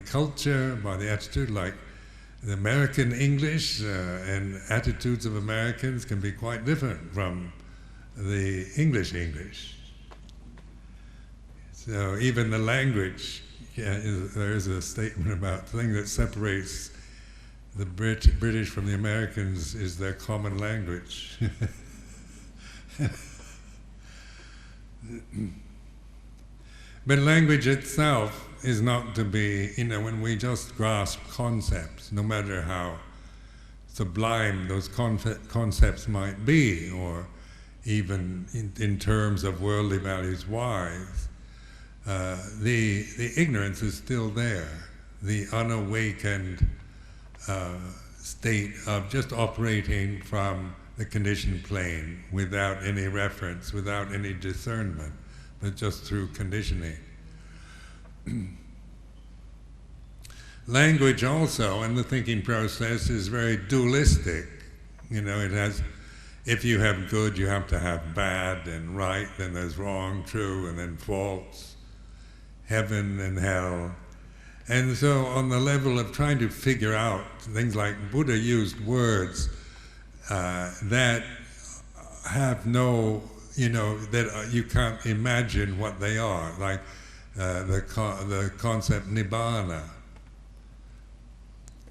culture, by the attitude, like the American English and attitudes of Americans can be quite different from the English. So even the language, there is a statement about the thing that separates the British from the Americans is their common language. But language itself is not to be, when we just grasp concepts, no matter how sublime those concepts might be, or even in terms of worldly values wise, the ignorance is still there, the unawakened state of just operating from the conditioned plane without any reference, without any discernment, but just through conditioning. Language also, and the thinking process, is very dualistic. It has, if you have good, you have to have bad and right, then there's wrong, true, and then false, heaven and hell. And so on the level of trying to figure out things like Buddha used words that have no, that you can't imagine what they are, like the concept nibbana.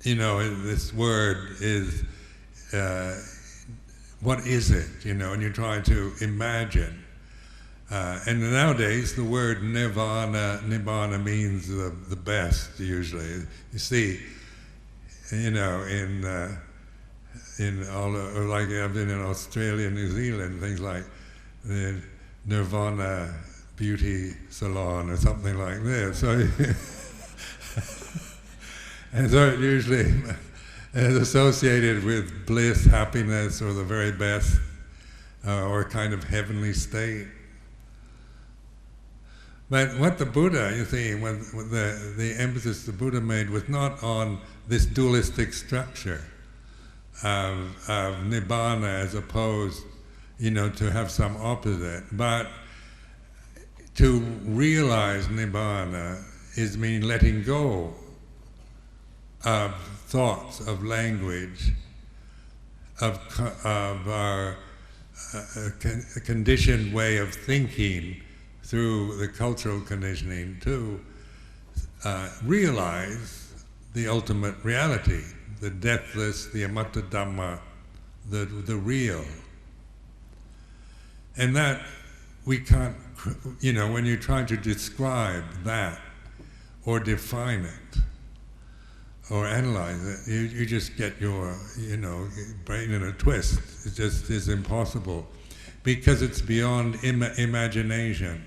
This word is, what is it, and you're trying to imagine. And nowadays the word nibbana means the best, usually. You see, in all, like I've been in Australia, New Zealand, things like the Nirvana beauty salon or something like this. So, and so it usually is associated with bliss, happiness, or the very best, or a kind of heavenly state. But what the Buddha, you see, when the emphasis the Buddha made was not on this dualistic structure of nibbana as opposed, to have some opposite, but to realize nibbana is mean letting go of thoughts, of language, of our conditioned way of thinking through the cultural conditioning, to realize the ultimate reality, the deathless, the amatta dhamma, the real. And that we can't, when you try to describe that or define it or analyze it, you just get your, brain in a twist. It just is impossible because it's beyond imagination.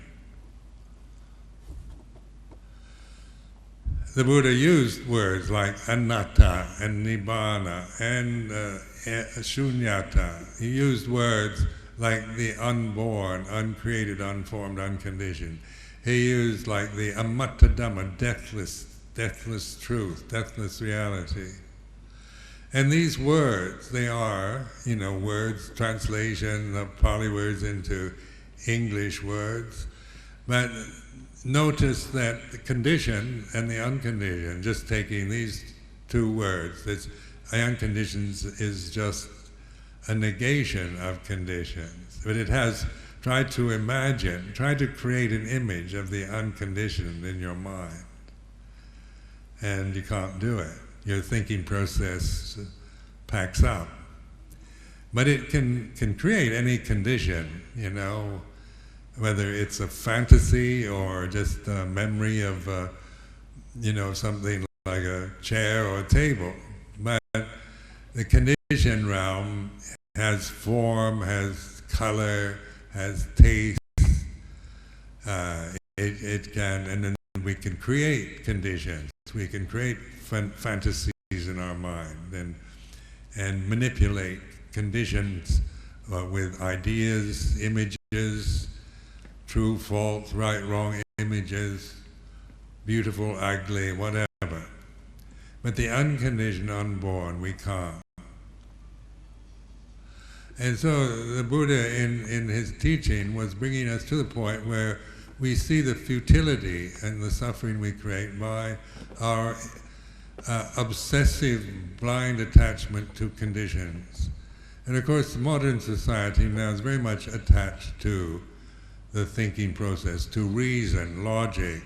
The Buddha used words like anatta and nibbana and shunyata. He used words like the unborn, uncreated, unformed, unconditioned. He used like the amatta dhamma, deathless truth, deathless reality. And these words, they are, words, translation of Pali words into English words, but notice that the conditioned and the unconditioned, just taking these two words, this unconditioned is just a negation of conditions, but it has tried to imagine, tried to create an image of the unconditioned in your mind, and you can't do it. Your thinking process packs up. But it can create any condition, whether it's a fantasy or just a memory of, something like a chair or a table. But the conditioned realm has form, has color, has taste. It can, and then we can create conditions. We can create fantasies in our mind and manipulate conditions with ideas, images, true, false, right, wrong images, beautiful, ugly, whatever. But the unconditioned, unborn, we can't. And so the Buddha in his teaching was bringing us to the point where we see the futility and the suffering we create by our obsessive, blind attachment to conditions. And of course, modern society now is very much attached to the thinking process, to reason, logic,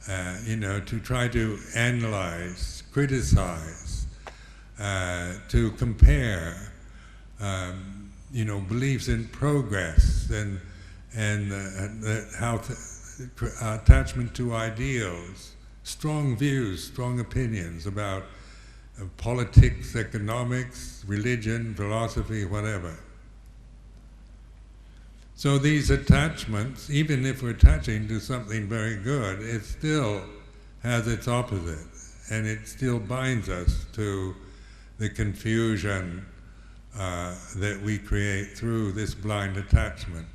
to try to analyze, criticize, to compare, beliefs in progress and how attachment to ideals, strong views, strong opinions about politics, economics, religion, philosophy, whatever. So these attachments, even if we're attaching to something very good, it still has its opposite, and it still binds us to the confusion that we create through this blind attachment.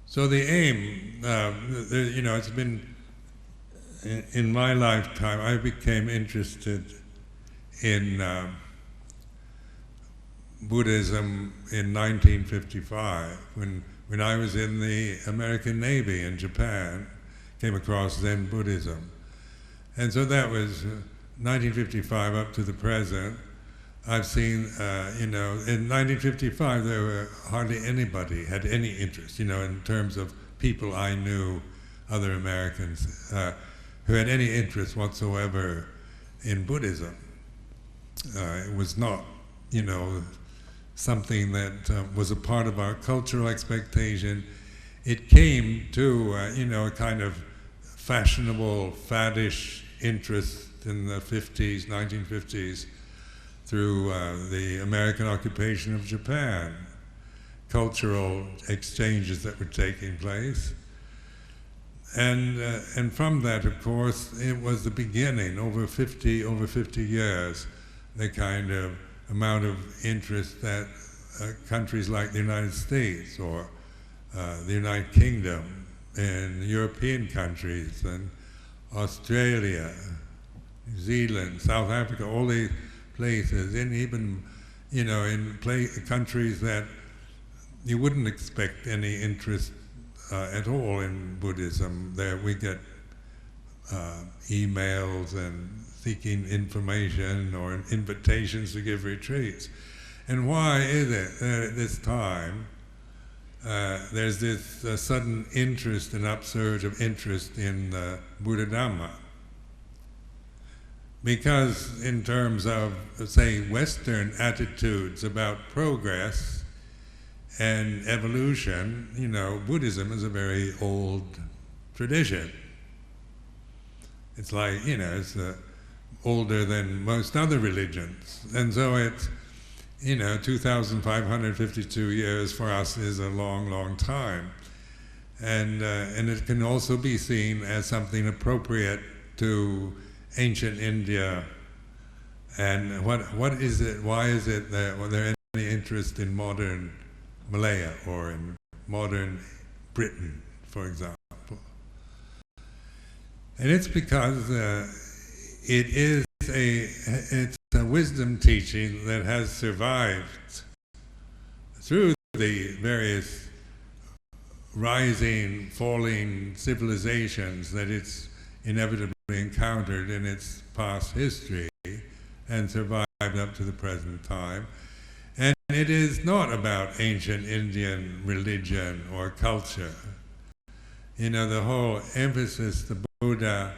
So the aim, it's been, in my lifetime, I became interested in Buddhism in 1955, when I was in the American Navy in Japan, came across Zen Buddhism. And so that was 1955 up to the present. I've seen, in 1955 there were hardly anybody had any interest, in terms of people I knew, other Americans, who had any interest whatsoever in Buddhism. It was not, something that was a part of our cultural expectation. It came to, a kind of fashionable, faddish interest in the 50s, 1950s, through the American occupation of Japan, cultural exchanges that were taking place. And from that, of course, it was the beginning, over 50 years, the kind of amount of interest that countries like the United States or the United Kingdom and European countries and Australia, New Zealand, South Africa, all these places, and even, in countries that you wouldn't expect any interest at all in Buddhism. There we get emails and seeking information or invitations to give retreats. And why is it that at this time there's this sudden interest and upsurge of interest in Buddha Dhamma? Because in terms of, say, Western attitudes about progress and evolution, Buddhism is a very old tradition. It's like, it's older than most other religions. And so it's, 2,552 years for us is a long, long time. And it can also be seen as something appropriate to ancient India. And what is it, why is it that there any interest in modern Malaya or in modern Britain, for example? And it's because it's a wisdom teaching that has survived through the various rising, falling civilizations that it's inevitably encountered in its past history and survived up to the present time. And it is not about ancient Indian religion or culture. The whole emphasis the Buddha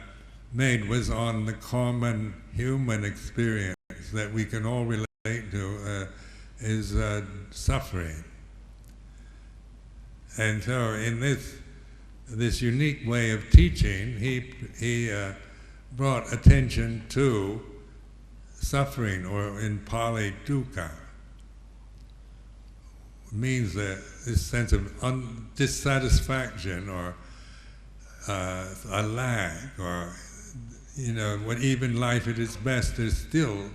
made was on the common human experience that we can all relate to, is suffering. And so in this unique way of teaching, he brought attention to suffering, or in Pali, dukkha. It means that this sense of dissatisfaction or a lack, or when even life at its best, there's still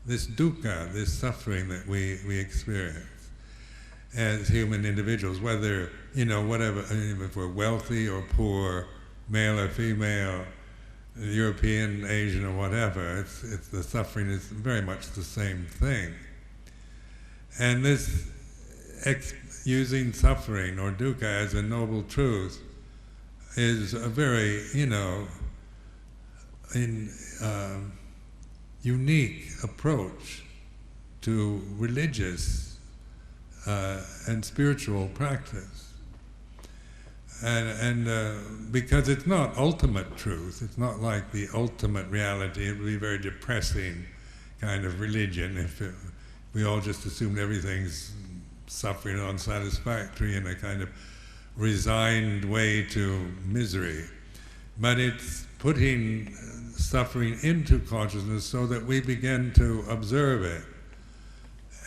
this dukkha, this suffering that we experience as human individuals, whether, whatever, if we're wealthy or poor, male or female, European, Asian, or whatever, it's the suffering is very much the same thing. And this using suffering or dukkha as a noble truth is a very, unique approach to religious and spiritual practice. And because it's not ultimate truth, it's not like the ultimate reality. It would be a very depressing kind of religion if we all just assumed everything's suffering and unsatisfactory in a kind of resigned way to misery. But it's putting suffering into consciousness so that we begin to observe it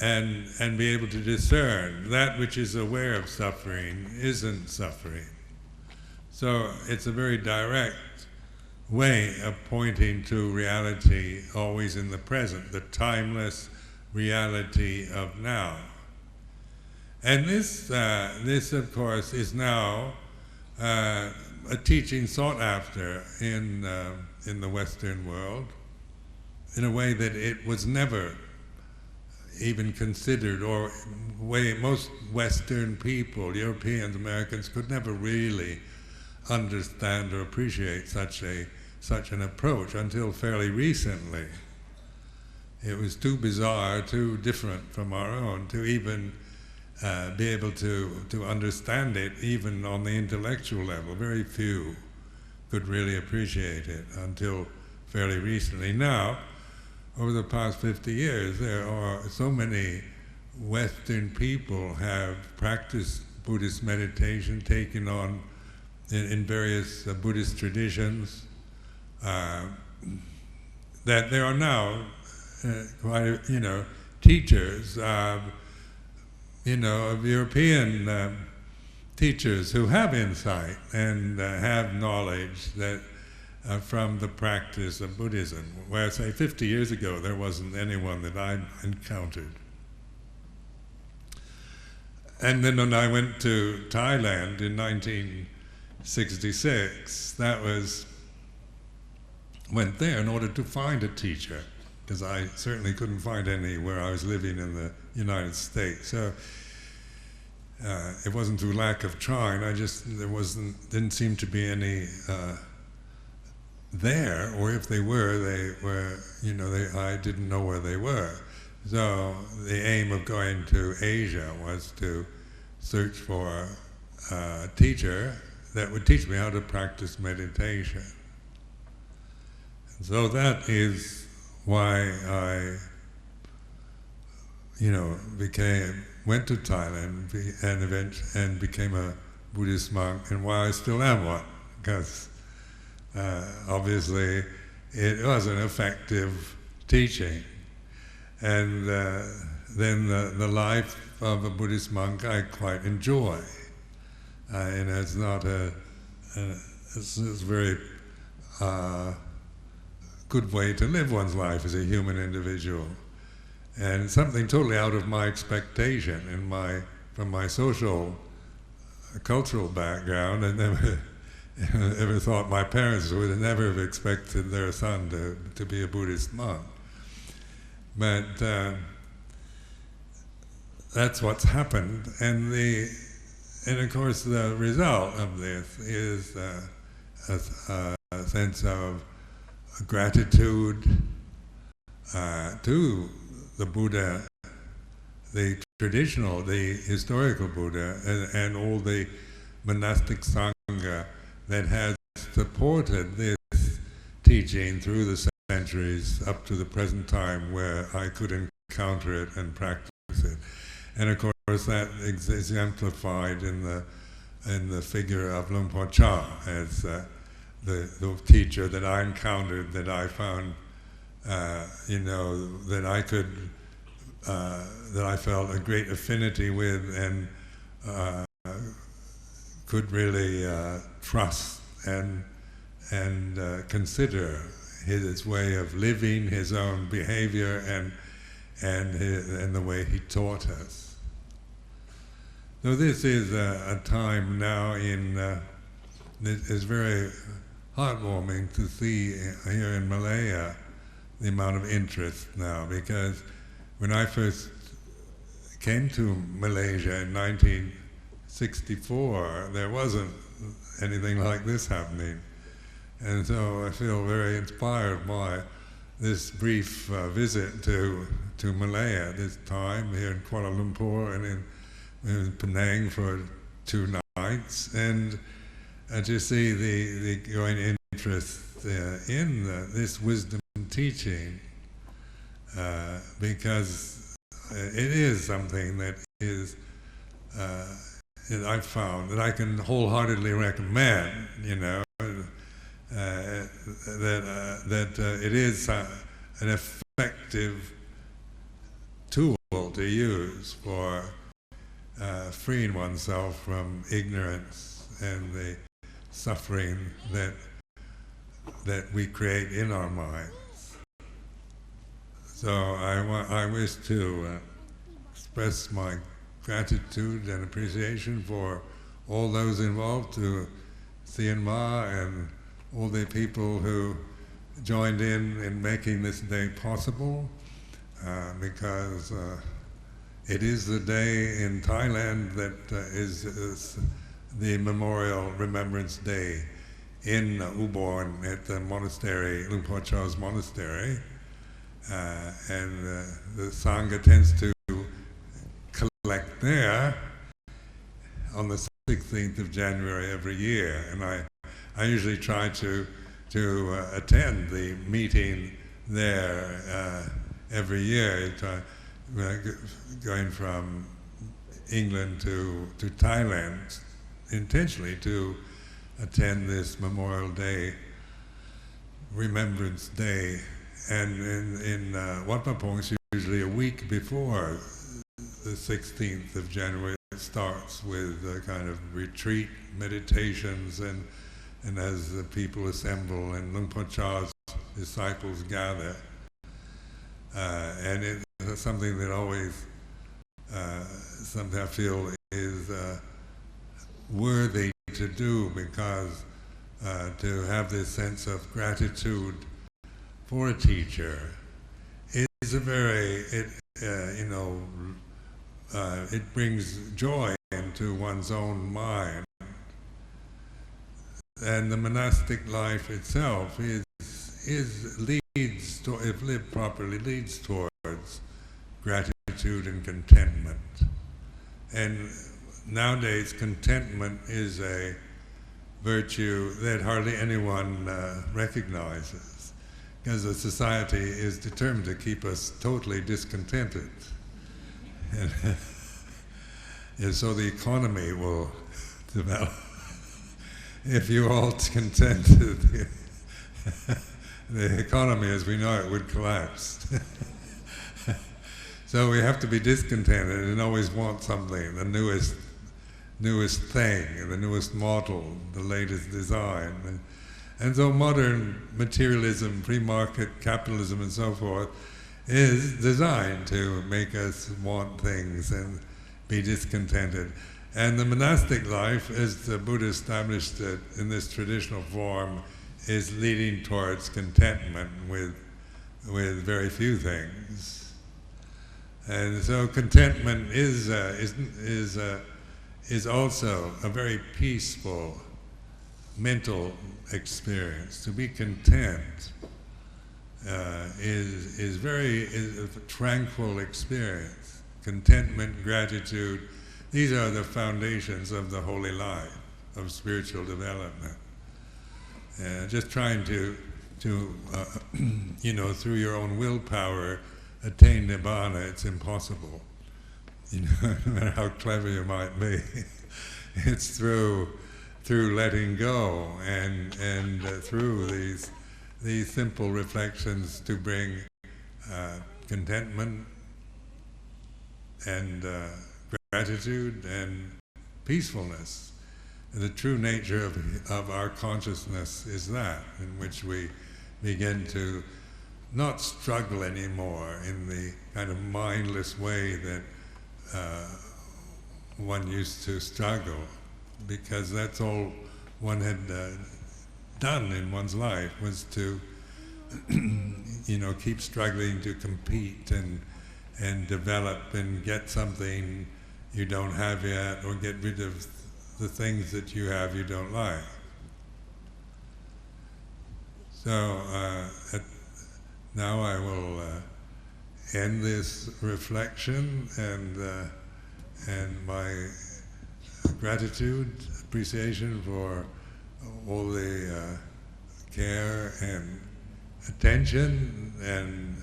and be able to discern that which is aware of suffering isn't suffering. So it's a very direct way of pointing to reality always in the present, the timeless reality of now. And this of course, is now a teaching sought after in the Western world in a way that it was never even considered, or way most Western people, Europeans, Americans, could never really understand or appreciate such an approach until fairly recently. It was too bizarre, too different from our own to even be able to understand it, even on the intellectual level. Very few could really appreciate it until fairly recently. Now, over the past 50 years, there are so many Western people have practiced Buddhist meditation, taken on in various Buddhist traditions, that there are now quite, teachers, of European teachers who have insight and have knowledge that from the practice of Buddhism, where, say, 50 years ago there wasn't anyone that I encountered. And then when I went to Thailand in 1966, went there in order to find a teacher, because I certainly couldn't find any where I was living in the United States. So it wasn't through lack of trying. Didn't seem to be any there, or if they were, I didn't know where they were. So the aim of going to Asia was to search for a teacher that would teach me how to practice meditation. And so that is why I, went to Thailand and became a Buddhist monk, and why I still am one, because obviously it was an effective teaching. And then the life of a Buddhist monk I quite enjoy. It's not it's a very good way to live one's life as a human individual. And something totally out of my expectation from my social, cultural background. I never ever thought my parents would never have expected their son to be a Buddhist monk. But that's what's happened, and of course the result of this is a sense of gratitude to the Buddha, the historical Buddha, and all the monastic Sangha that has supported this teaching through the centuries up to the present time, where I could encounter it and practice it. And of course that is exemplified in the figure of Luang Por Chah as the teacher that I encountered, that I found that I felt a great affinity with, and could really trust and consider his way of living, his own behavior, and the way he taught us. So this is a time now it is very heartwarming to see here in Malaya the amount of interest now, because when I first came to Malaysia in 1964, there wasn't anything like this happening. And so I feel very inspired by this brief visit to Malaya this time, here in Kuala Lumpur and in Penang for 2 nights, and to see the growing interest in this wisdom teaching, because it is something that is that I've found that I can wholeheartedly recommend. That it is an effective tool to use for freeing oneself from ignorance and the suffering that we create in our minds. So I wish to express my gratitude and appreciation for all those involved, to Thien Ma and all the people who joined in making this day possible, because it is the day in Thailand that is the Memorial Remembrance Day in Ubon at the monastery, Luang Por Chah's monastery, and the Sangha tends to collect there on the 16th of January every year, and I usually try to attend the meeting there every year, going from England to Thailand intentionally to attend this Memorial Day, Remembrance Day. And in Wat Pah Pong, it's usually a week before the 16th of January. It starts with a kind of retreat, meditations, and as the people assemble and Luang Por Chah's disciples gather. And it's something that always, something I feel is worthy to do, because to have this sense of gratitude for a teacher is a very, it brings joy into one's own mind. And the monastic life itself leads to, if lived properly, leads towards gratitude and contentment. And nowadays, contentment is a virtue that hardly anyone recognizes, because the society is determined to keep us totally discontented. And so the economy will develop. If you're all contented, the economy as we know it would collapse. So we have to be discontented and always want something, the newest thing, the newest model, the latest design. And so modern materialism, free market capitalism and so forth is designed to make us want things and be discontented. And the monastic life, as the Buddha established it in this traditional form, is leading towards contentment with very few things. And so contentment is also a very peaceful mental experience. To be content is a tranquil experience. Contentment, gratitude, these are the foundations of the holy life, of spiritual development. Just trying to through your own willpower, attain Nibbana, it's impossible. No matter how clever you might be. It's through letting go and through these simple reflections to bring contentment and gratitude and peacefulness. The true nature of our consciousness is that, in which we begin to not struggle anymore in the kind of mindless way that one used to struggle, because that's all one had done in one's life, was to keep struggling to compete and develop and get something you don't have yet, or get rid of the things that you have you don't like. So now I will end this reflection and my gratitude, appreciation for all the care and attention and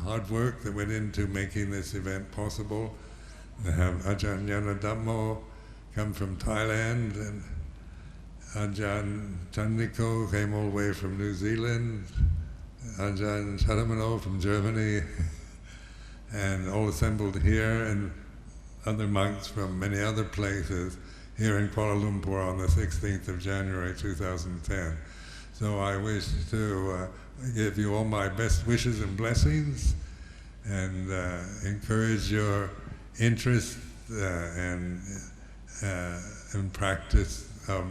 hard work that went into making this event possible. I have Ajahn Dhammo come from Thailand, and Ajahn Chandiko came all the way from New Zealand, Ajahn Charamano from Germany, and all assembled here, and other monks from many other places here in Kuala Lumpur on the 16th of January 2010. So I wish to give you all my best wishes and blessings, and encourage your interest and practice of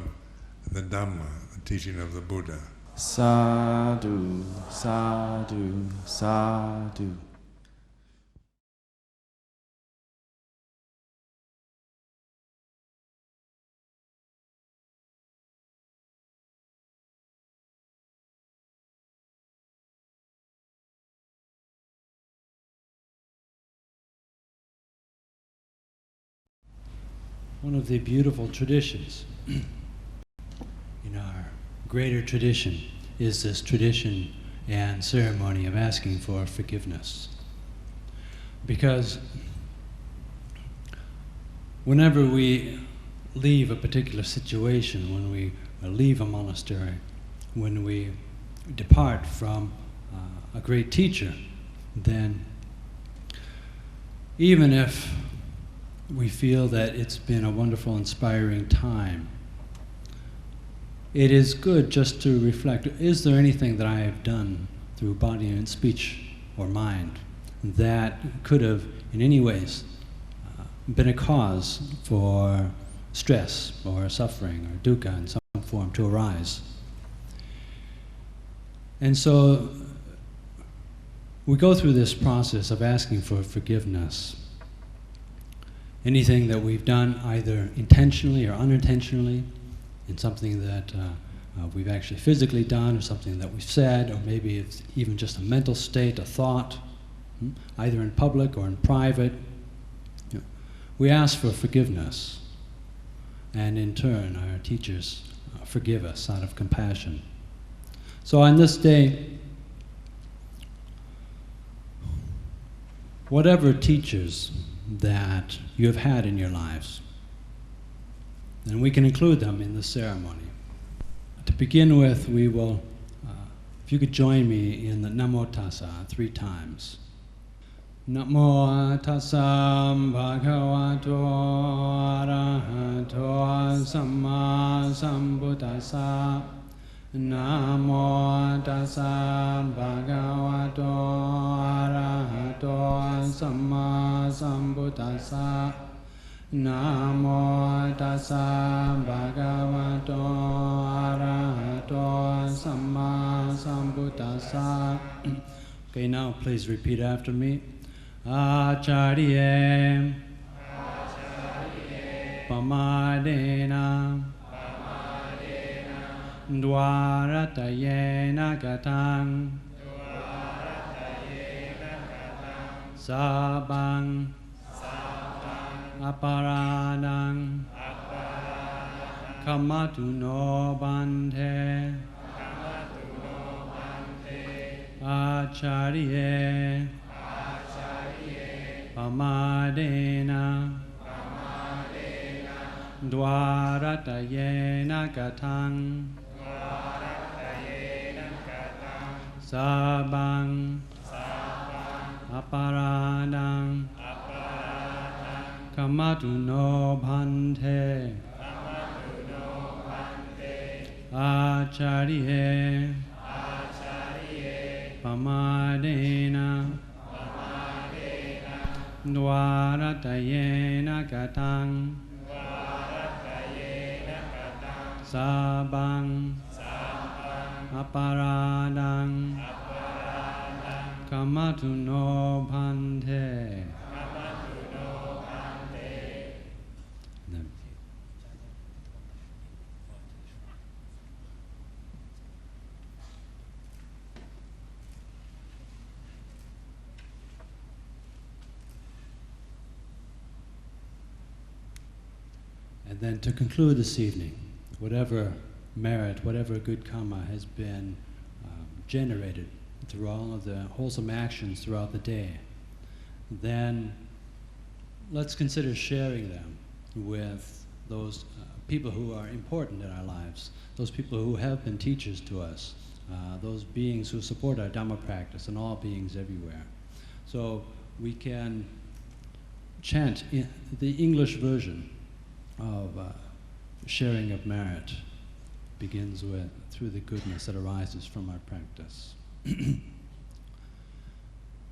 the Dhamma, the teaching of the Buddha. Sadhu, sadhu, sadhu. One of the beautiful traditions in our greater tradition is this tradition and ceremony of asking for forgiveness. Because whenever we leave a particular situation, when we leave a monastery, when we depart from a great teacher, then even if we feel that it's been a wonderful, inspiring time, it is good just to reflect, is there anything that I have done through body and speech or mind that could have in any ways been a cause for stress or suffering or dukkha in some form to arise? And so we go through this process of asking for forgiveness. Anything that we've done either intentionally or unintentionally, in something that we've actually physically done, or something that we've said, or maybe it's even just a mental state, a thought, either in public or in private. We ask for forgiveness, and in turn our teachers forgive us out of compassion. So on this day, whatever teachers that you have had in your lives, and we can include them in the ceremony. To begin with, we will, if you could join me in the Namo Tassa 3 times. Namo Tassa Bhagavato Arahato Samma Sambuddhassa. Namo Tassa Bhagavato Arahato Samma Sambuddhassa. Namo Tassa Bhagavato Arahato Samma Sambuddhassa. Okay, now please repeat after me. Acharye Pamadena Dwaratayena Gatang Sabang Aparadang Kamatu no Bante Acharye Pamadena Dwaratayena Gatang Sabang Aparadang Kamatu no Bhante Acharye Pamadena Dwaratayena Gatang Sabang Aparadang Kamatu no Bhante. then to conclude this evening, whatever merit, whatever good karma has been generated through all of the wholesome actions throughout the day, then let's consider sharing them with those people who are important in our lives, those people who have been teachers to us, those beings who support our Dhamma practice, and all beings everywhere. So we can chant in the English version of sharing of merit. Begins with, through the goodness that arises from our practice.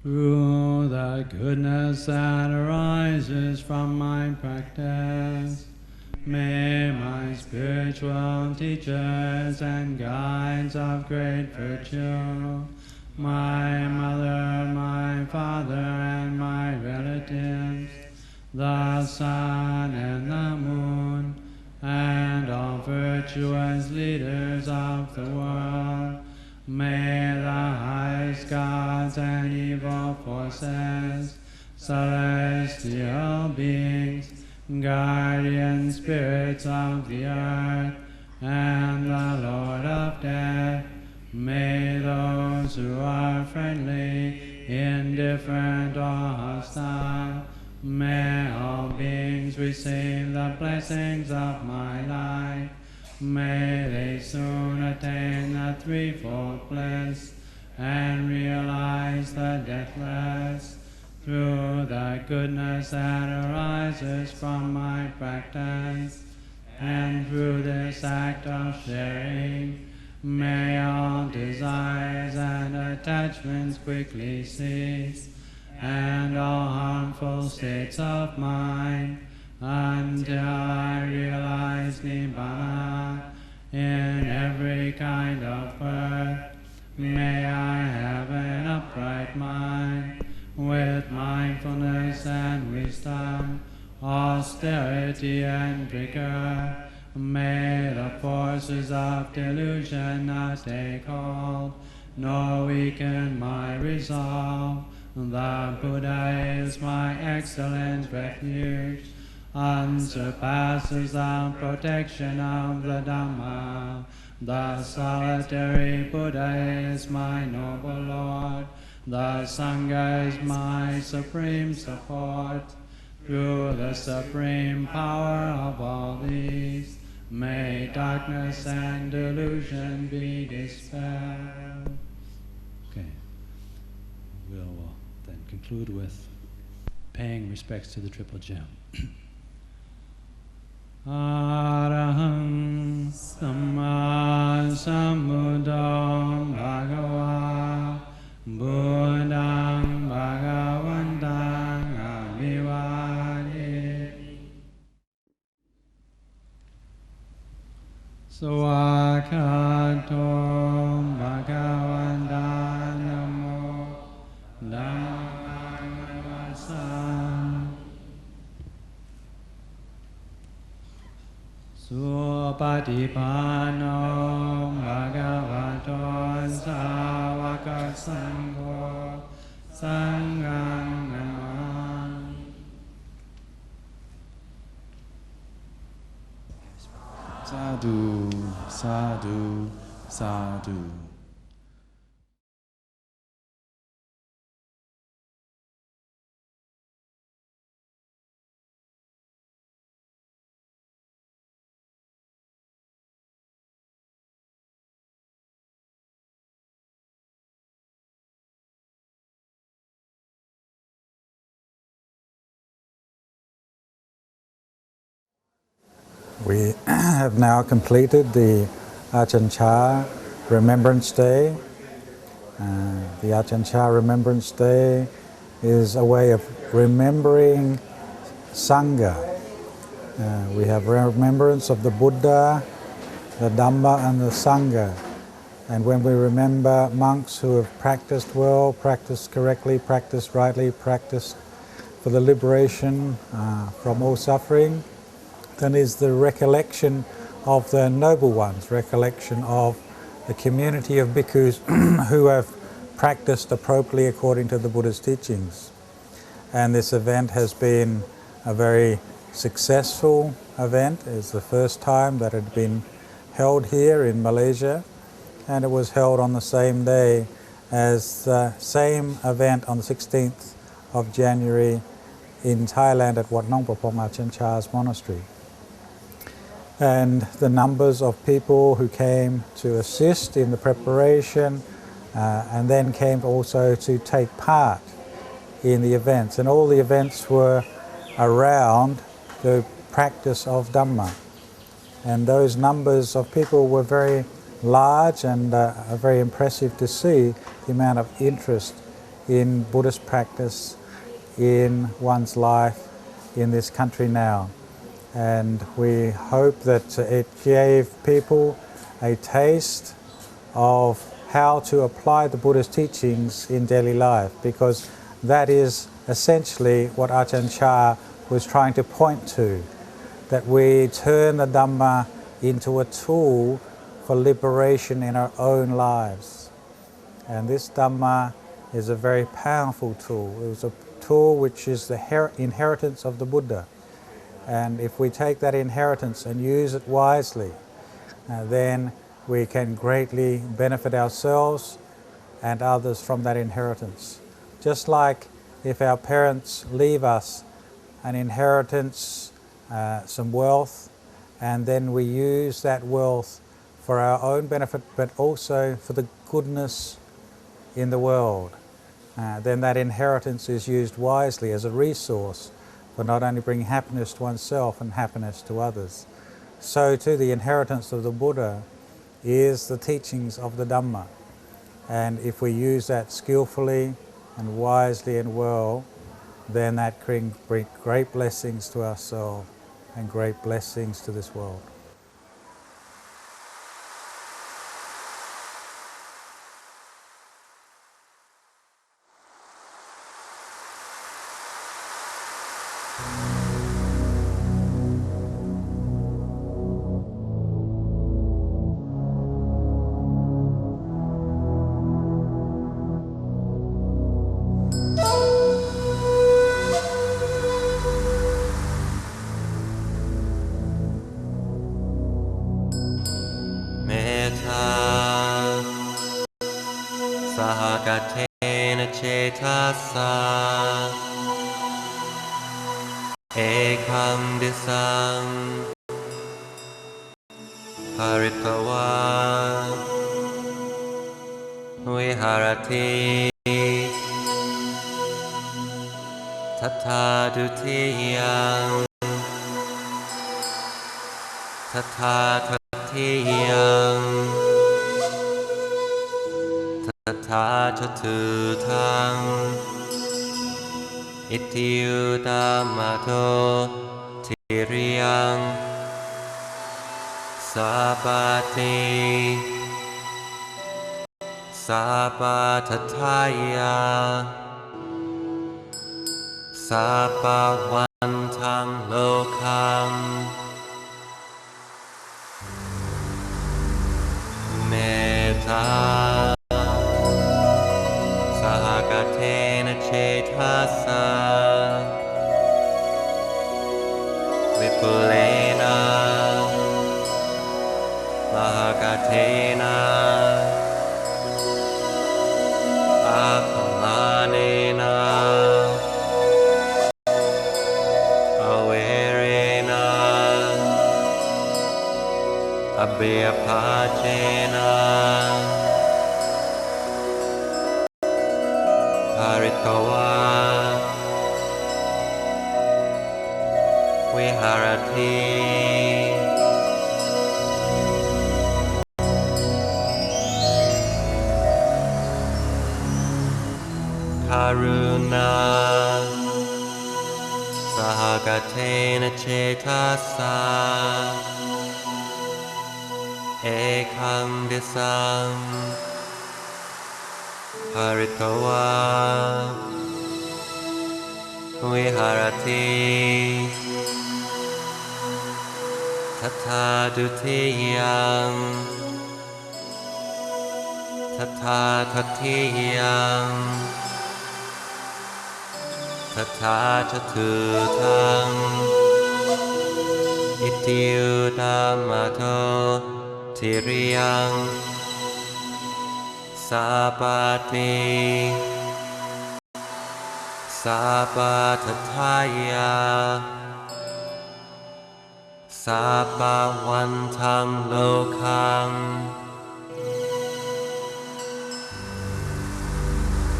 Through the goodness that arises from my practice, may my spiritual teachers and guides of great virtue, my mother, my father, and my relatives, the sun and the moon, and all virtuous leaders of the world, may the highest gods and evil forces, celestial beings, guardian spirits of the earth, and the Lord of death, may those who are friendly, indifferent, or hostile, may all beings receive the blessings of my life. May they soon attain the threefold bliss and realize the deathless. Through the goodness that arises from my practice, and through this act of sharing, may all desires and attachments quickly cease, and all harmful states of mind, until I realize Nibbana in every kind of birth. May I have an upright mind, with mindfulness and wisdom, austerity and vigor. May the forces of delusion not take hold, nor weaken my resolve. The Buddha is my excellent refuge, unsurpasses the protection of the Dhamma. The solitary Buddha is my noble Lord. The Sangha is my supreme support. Through the supreme power of all these, may darkness and delusion be dispelled. Okay, we'll then conclude with paying respects to the Triple Gem. Araham Samma Sambuddham Bhagava Buddham Bhagavantang Abhivademi. Swakato Bhagavanta Namo Dhammam Supatipano Bhagavato Savaka Sangho Sangham Namami. Sadhu, sadhu, sadhu. We have now completed the Ajahn Chah Remembrance Day. The Ajahn Chah Remembrance Day is a way of remembering Sangha. We have remembrance of the Buddha, the Dhamma and the Sangha. And when we remember monks who have practiced well, practiced correctly, practiced rightly, practiced for the liberation from all suffering, then is the recollection of the noble ones, recollection of the community of bhikkhus who have practiced appropriately according to the Buddha's teachings. And this event has been a very successful event. It's the first time that it had been held here in Malaysia, and it was held on the same day as the same event on the 16th of January in Thailand at Wat Nong Papong Ajahn Chah's monastery. And the numbers of people who came to assist in the preparation and then came also to take part in the events. And all the events were around the practice of Dhamma. And those numbers of people were very large and very impressive to see the amount of interest in Buddhist practice in one's life in this country now. And we hope that it gave people a taste of how to apply the Buddha's teachings in daily life, because that is essentially what Ajahn Chah was trying to point to, that we turn the Dhamma into a tool for liberation in our own lives. And this Dhamma is a very powerful tool. It was a tool which is the inheritance of the Buddha. And if we take that inheritance and use it wisely, then we can greatly benefit ourselves and others from that inheritance. Just like if our parents leave us an inheritance, some wealth, and then we use that wealth for our own benefit, but also for the goodness in the world, then that inheritance is used wisely as a resource for not only bringing happiness to oneself and happiness to others. So too the inheritance of the Buddha is the teachings of the Dhamma. And if we use that skillfully and wisely and well, then that can bring great blessings to ourselves and great blessings to this world. Sahagatena cetasa ekam disam paritava viharati tata dutiyam tata tatiyam tata chatutang Ityudamato tiriyang sabati sabatataya sabavantang lokam metta sahagatena cetasa vipulena mahagatena apamanena averena abhyapachena paritava viharati karuna sahagatena cetasa ekam disam paritava viharati tata dutiyam tata tatiyam tata chatutang ติยุตามะโททิริยังสาปาติสาปาทัทธายาสาปาวันทังโลคัง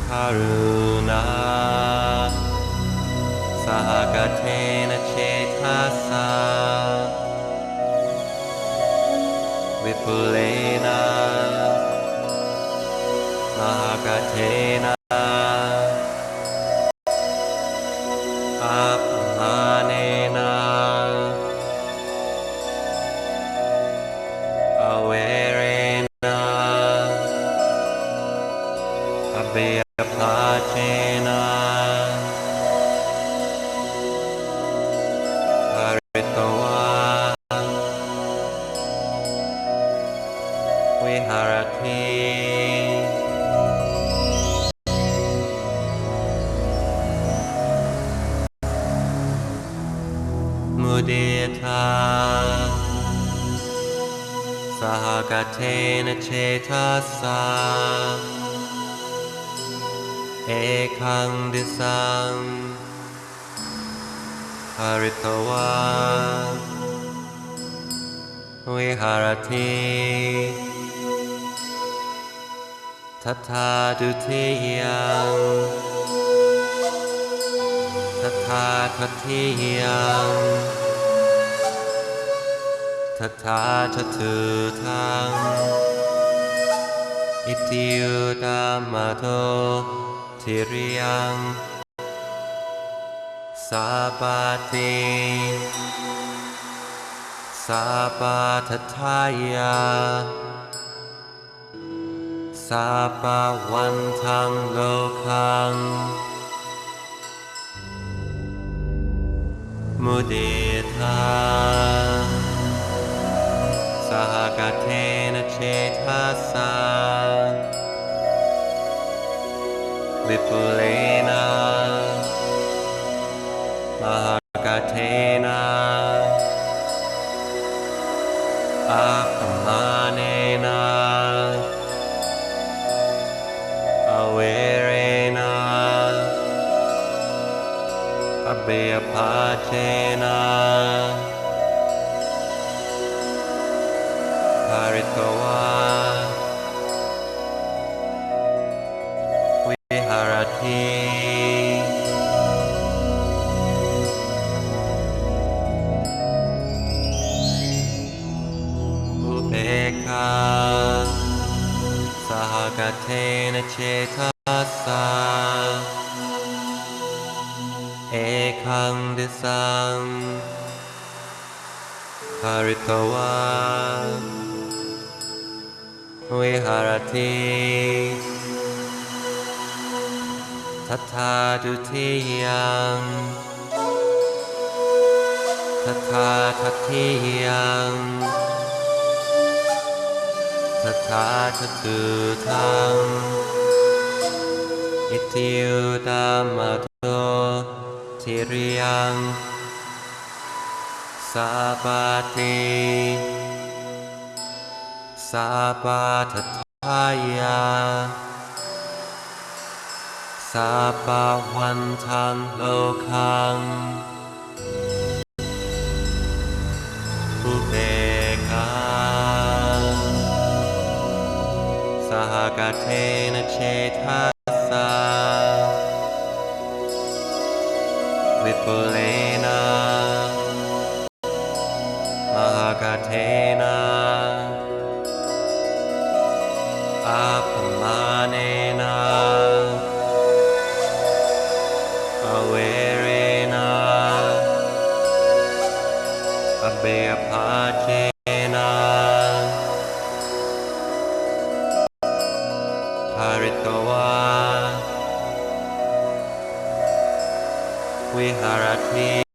คารุณาสหกเทนะเชทัสสะวิปุเลนะมหกเทนะอัปมาเนนะอเวเรนะอเบยภาเจนะภริตวาวิหารติมุเดธาสหกเทนะเชทัสสะเอคังดิสังภริตวาวิหารติทัทธาดุติยังทัทธาทัตถิยังทัทธาทัตถุทังอิติยุตามะโททิริยังสาปาติสาปาทัทธายาสาปาวันทังโลคังมุเดธาสหกเทนะเชทัสสะวิปุเลนะมหกเทนะอัปปมาเนนะอเวเรนะอเบยภาเจนะภริตวาวิหารติอุเบกขาสหกเทนะเชทัสสะเอคังดิสังภริตวาวิหารติทัทธาดุติยังทัทธาทัตถิยังทัทธาทัตถุทังอิติยุตามะโททิริยังสาปาติสาปาทัทธายาสาปาวันทังโลคังอุเบกขาสหกเทนะเชทัสสะวิปุเลนะมหกเทนะอัปปมาเนนะอเวเรนะอเบยภาเจนะภริตวาวิหารติ